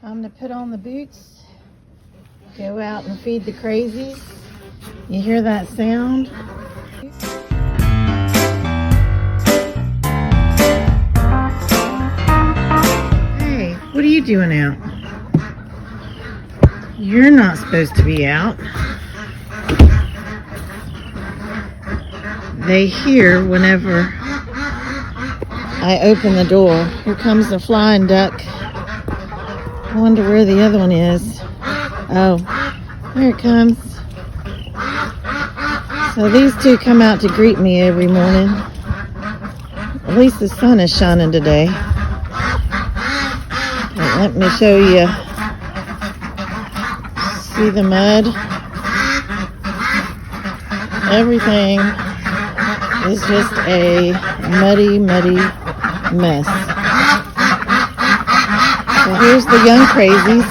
Time to put on the boots, go out and feed the crazies. You hear that sound? Hey, what are you doing out? You're not supposed to be out. They hear whenever I open the door. Here comes the flying duck. I wonder where the other one is. Oh, there it comes. So these two come out to greet me every morning. At least the sun is shining today. But let me show you. See the mud? Everything is just a muddy, muddy mess. So here's the young crazies.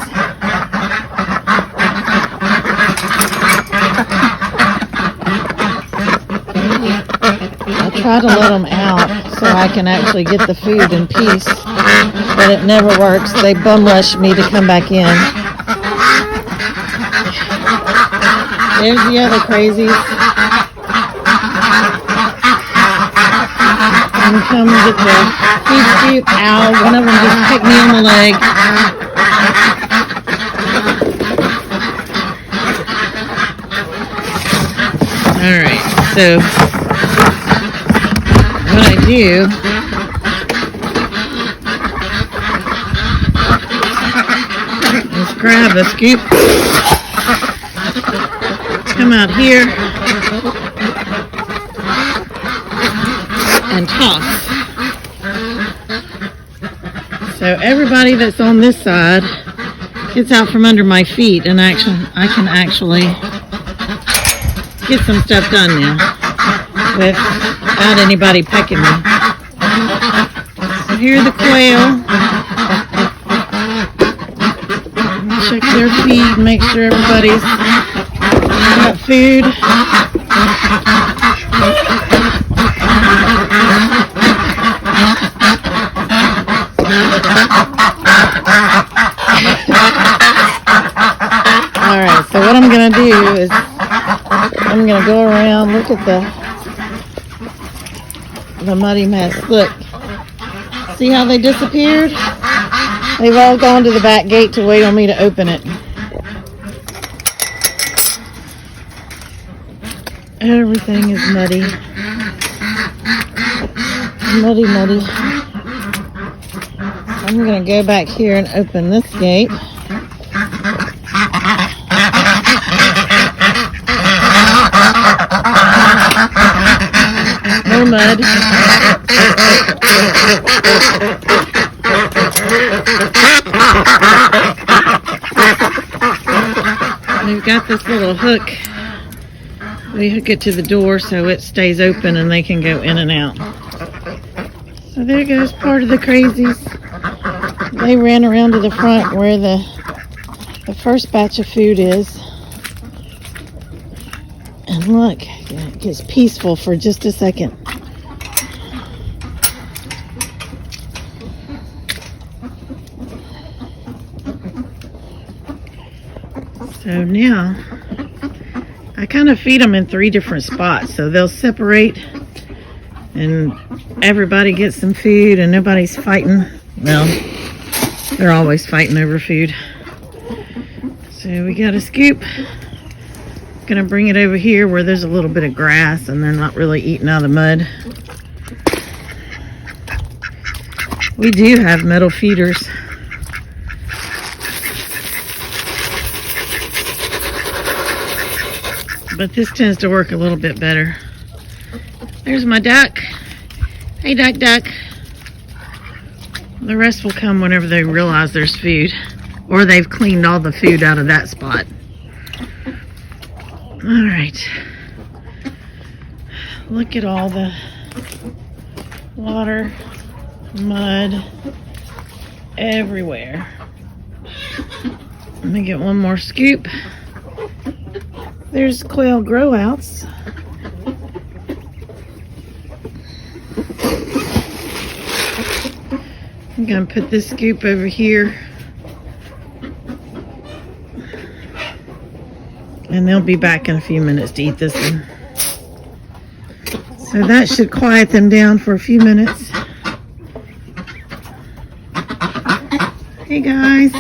I try to let them out so I can actually get the food in peace, but it never works. They bum rush me to come back in. There's the other crazies. And come and get the feed scoop. Ow, one of them just kicked me on the leg. Alright, so what I do is grab a scoop, come out here, and toss. So everybody that's on this side gets out from under my feet, and I can actually get some stuff done now without anybody pecking me. So here are the quail. Check their feed, make sure everybody's got food. Alright, so what I'm going to do is I'm going to go around, look at the muddy mess. Look, see how they disappeared? They've all gone to the back gate to wait on me to open it. Everything is muddy. Muddy, muddy. I'm going to go back here and open this gate. No mud. We've got this little hook. We hook it to the door so it stays open and they can go in and out. So there goes part of the crazies. They ran around to the front where the first batch of food is. And look, it gets peaceful for just a second. So now, I kind of feed them in 3 different spots. So they'll separate and everybody gets some food and nobody's fighting. Well, they're always fighting over food. So we got a scoop. Gonna bring it over here where there's a little bit of grass and they're not really eating out of the mud. We do have metal feeders. But this tends to work a little bit better. There's my duck. Hey, duck, duck. The rest will come whenever they realize there's food. Or they've cleaned all the food out of that spot. Alright. Look at all the water, mud, everywhere. Let me get one more scoop. There's quail grow-outs. I'm going to put this scoop over here And they'll be back in a few minutes to eat this one. So that should quiet them down for a few minutes. Hey guys.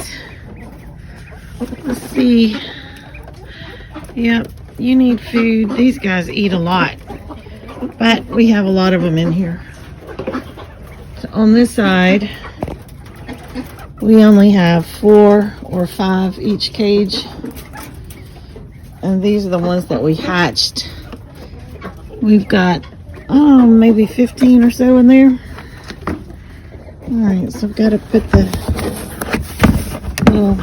Let's see. Yep, you need food. These guys eat a lot. But we have a lot of them in here. So on this side, we only have 4 or 5 each cage. And these are the ones that we hatched. We've got, maybe 15 or so in there. Alright, so I've got to put the little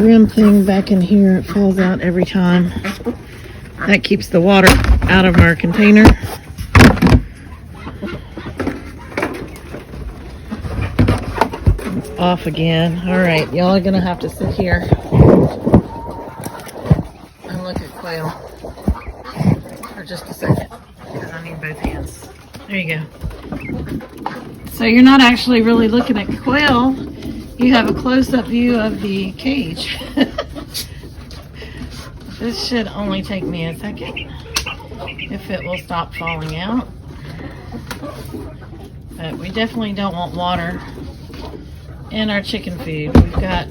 rim thing back in here. It falls out every time. That keeps the water out of our container. It's off again. Alright, y'all are going to have to sit here and look at quail for just a second, because I need both hands. There you go. So you're not actually really looking at quail. You have a close-up view of the cage. This should only take me a second if it will stop falling out. But we definitely don't want water in our chicken food. We've got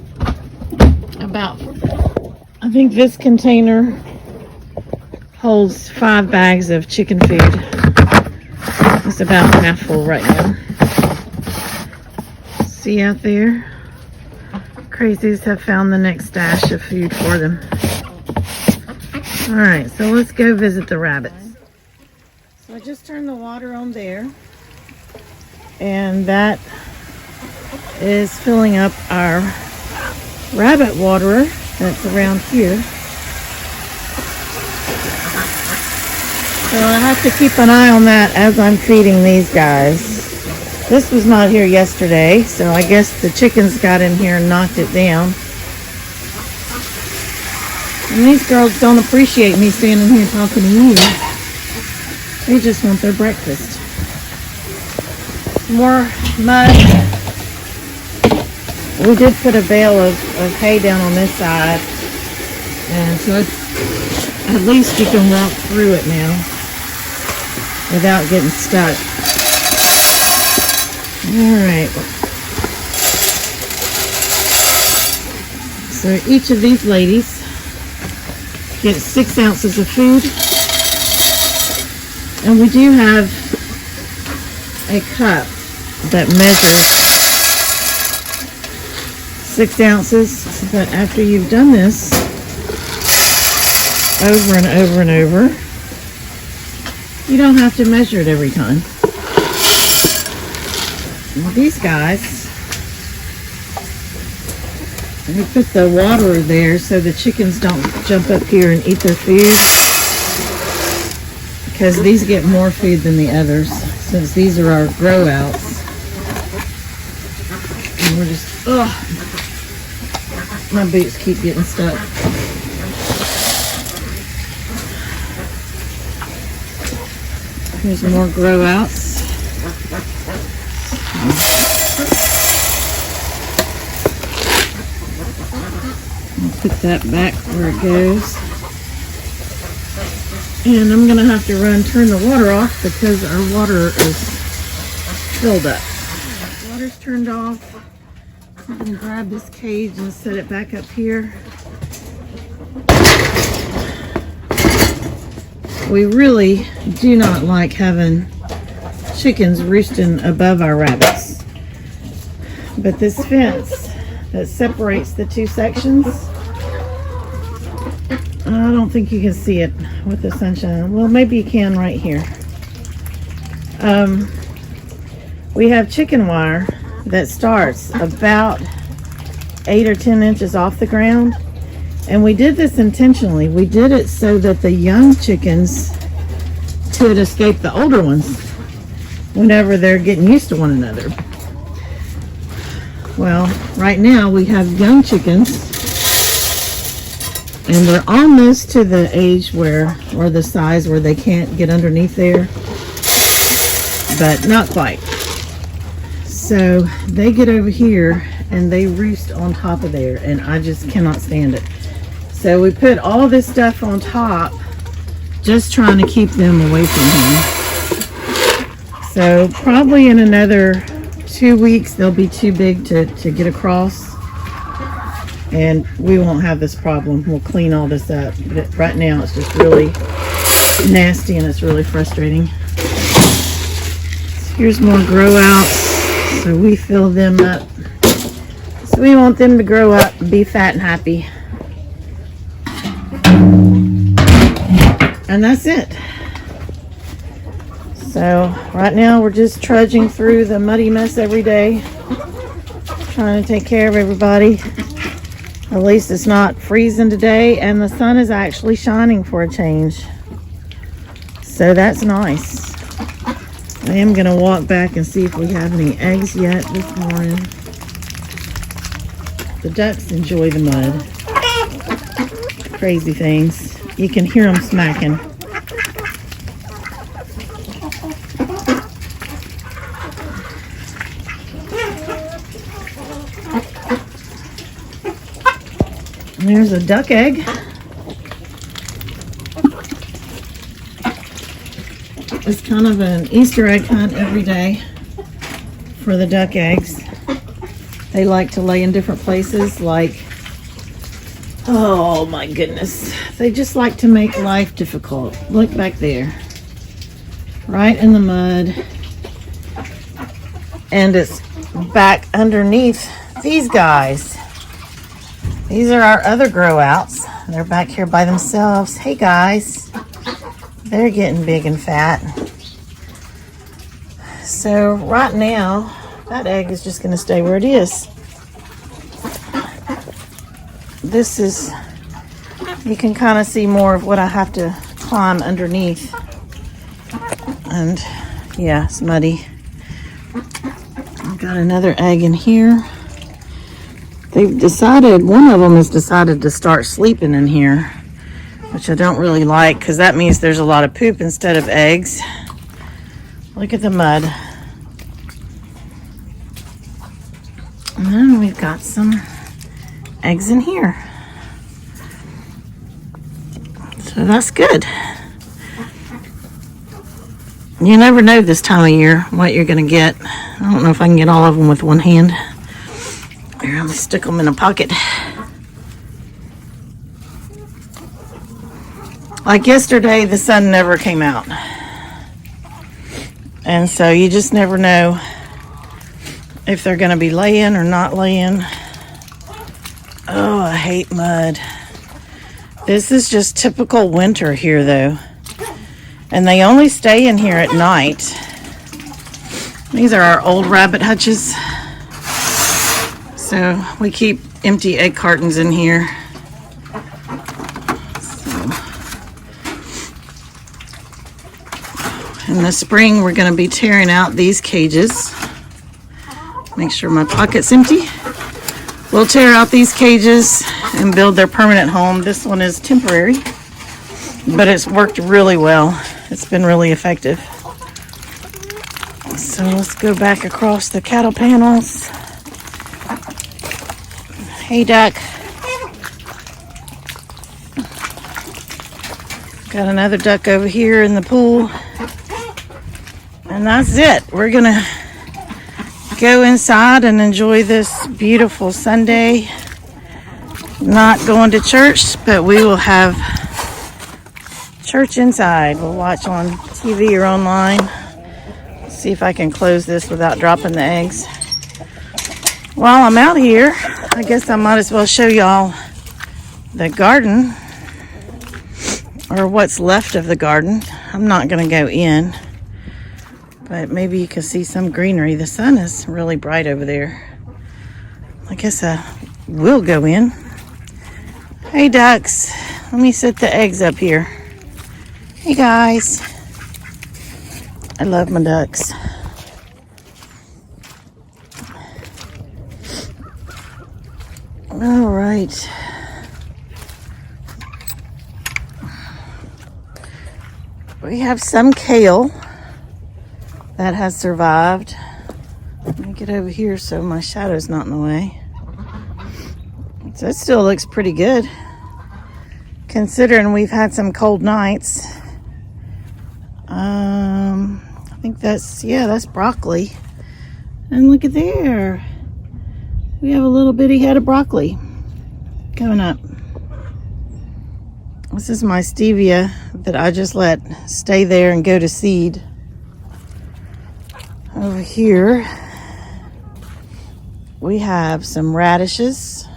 about, I think this container holds 5 bags of chicken food. It's about half full right now. See out there? Crazies have found the next stash of food for them. Alright, so let's go visit the rabbits. So I just turned the water on there. And that is filling up our rabbit waterer that's around here. So I have to keep an eye on that as I'm feeding these guys. This was not here yesterday, so I guess the chickens got in here and knocked it down. And these girls don't appreciate me standing here talking to you. They just want their breakfast. More mud. We did put a bale of hay down on this side. And so at least you can walk through it now without getting stuck. Alright. So each of these ladies get 6 ounces of food. And we do have a cup that measures 6 ounces. But after you've done this over and over and over, you don't have to measure it every time. Well, these guys, we put the water there so the chickens don't jump up here and eat their food, because these get more food than the others, since these are our grow outs. And we're just, my boots keep getting stuck. Here's more grow outs. I'll put that back where it goes. And I'm going to have to turn the water off because our water is filled up. Water's turned off. I'm going to grab this cage and set it back up here. We really do not like having chickens roosting above our rabbits. But this fence that separates the two sections, I don't think you can see it with the sunshine. Well, maybe you can right here. We have chicken wire that starts about 8 or 10 inches off the ground. And we did this intentionally. We did it so that the young chickens could escape the older ones whenever they're getting used to one another. Well, right now we have young chickens, and they're almost to the age where, or the size where they can't get underneath there, but not quite. So they get over here and they roost on top of there, and I just cannot stand it. So we put all this stuff on top, just trying to keep them away from him. So probably in another 2 weeks, they'll be too big to get across. And we won't have this problem. We'll clean all this up. But right now it's just really nasty and it's really frustrating. So here's more grow outs. So we fill them up. So we want them to grow up and be fat and happy. And that's it. So right now we're just trudging through the muddy mess every day. Trying to take care of everybody. At least it's not freezing today, and the sun is actually shining for a change. So that's nice. I am going to walk back and see if we have any eggs yet this morning. The ducks enjoy the mud. Crazy things. You can hear them smacking. There's a duck egg. It's kind of an Easter egg hunt every day for the duck eggs. They like to lay in different places, like, oh my goodness. They just like to make life difficult. Look back there. Right in the mud. And it's back underneath these guys. These are our other grow outs. They're back here by themselves. Hey guys. They're getting big and fat. So right now, that egg is just going to stay where it is. This is, you can kind of see more of what I have to climb underneath. And yeah, it's muddy. I've got another egg in here. They've decided, one of them has decided to start sleeping in here, which I don't really like because that means there's a lot of poop instead of eggs. Look at the mud. And then we've got some eggs in here. So that's good. You never know this time of year what you're going to get. I don't know if I can get all of them with one hand. Here, I'm going to stick them in a pocket. Like yesterday, the sun never came out. And so you just never know if they're going to be laying or not laying. Oh, I hate mud. This is just typical winter here, though. And they only stay in here at night. These are our old rabbit hutches. So we keep empty egg cartons in here. In the spring, we're going to be tearing out these cages. Make sure my pocket's empty. We'll tear out these cages and build their permanent home. This one is temporary, but it's worked really well. It's been really effective. So let's go back across the cattle panels. Hey, duck. Got another duck over here in the pool. And that's it. We're going to go inside and enjoy this beautiful Sunday. Not going to church, but we will have church inside. We'll watch on TV or online. See if I can close this without dropping the eggs. While I'm out here, I guess I might as well show y'all the garden, or what's left of the garden. I'm not going to go in, but maybe you can see some greenery. The sun is really bright over there. I guess I will go in. Hey ducks, let me set the eggs up here. Hey guys. I love my ducks. All right. We have some kale that has survived. Let me get over here so my shadow's not in the way. So it still looks pretty good. considering we've had some cold nights. I think that's broccoli. And look at there. We have a little bitty head of broccoli coming up. This is my stevia that I just let stay there and go to seed. Over here, we have some radishes.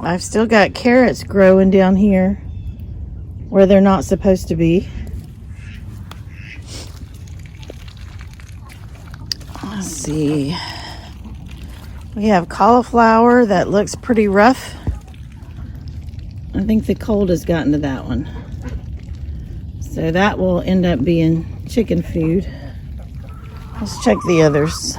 I've still got carrots growing down here where they're not supposed to be. Let's see. We have cauliflower that looks pretty rough. I think the cold has gotten to that one. So that will end up being chicken food. Let's check the others.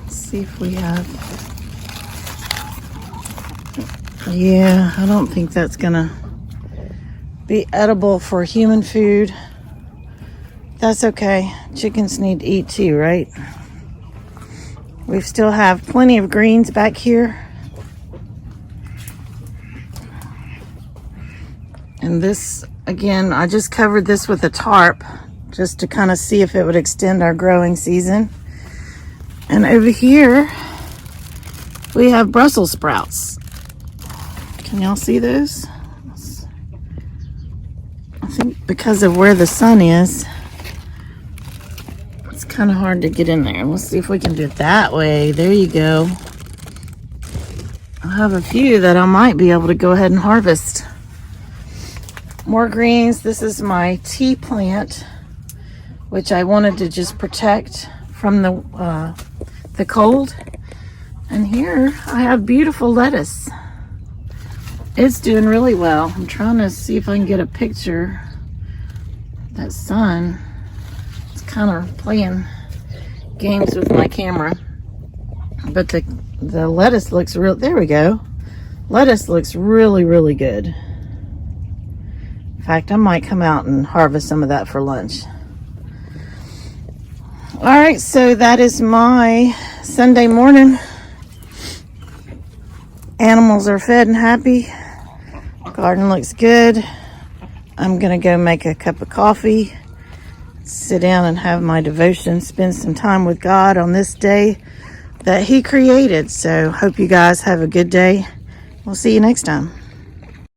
Let's see if we have... Yeah, I don't think that's gonna be edible for human food. That's okay. Chickens need to eat too, right? We still have plenty of greens back here. And this, again, I just covered this with a tarp just to kind of see if it would extend our growing season. And over here, we have Brussels sprouts. Can y'all see those? I think because of where the sun is, it's kind of hard to get in there. Let's see if we can do it that way. There you go. I have a few that I might be able to go ahead and harvest. More greens. This is my tea plant, which I wanted to just protect from the cold. And here I have beautiful lettuce. It's doing really well. I'm trying to see if I can get a picture. That sun, it's kind of playing games with my camera. But the lettuce looks real. There we go. Lettuce looks really, really good. In fact, I might come out and harvest some of that for lunch. All right, so that is my Sunday morning. Animals are fed and happy. Garden looks good. I'm gonna go make a cup of coffee, sit down and have my devotion, spend some time with God on this day that He created. So hope you guys have a good day. We'll see you next time.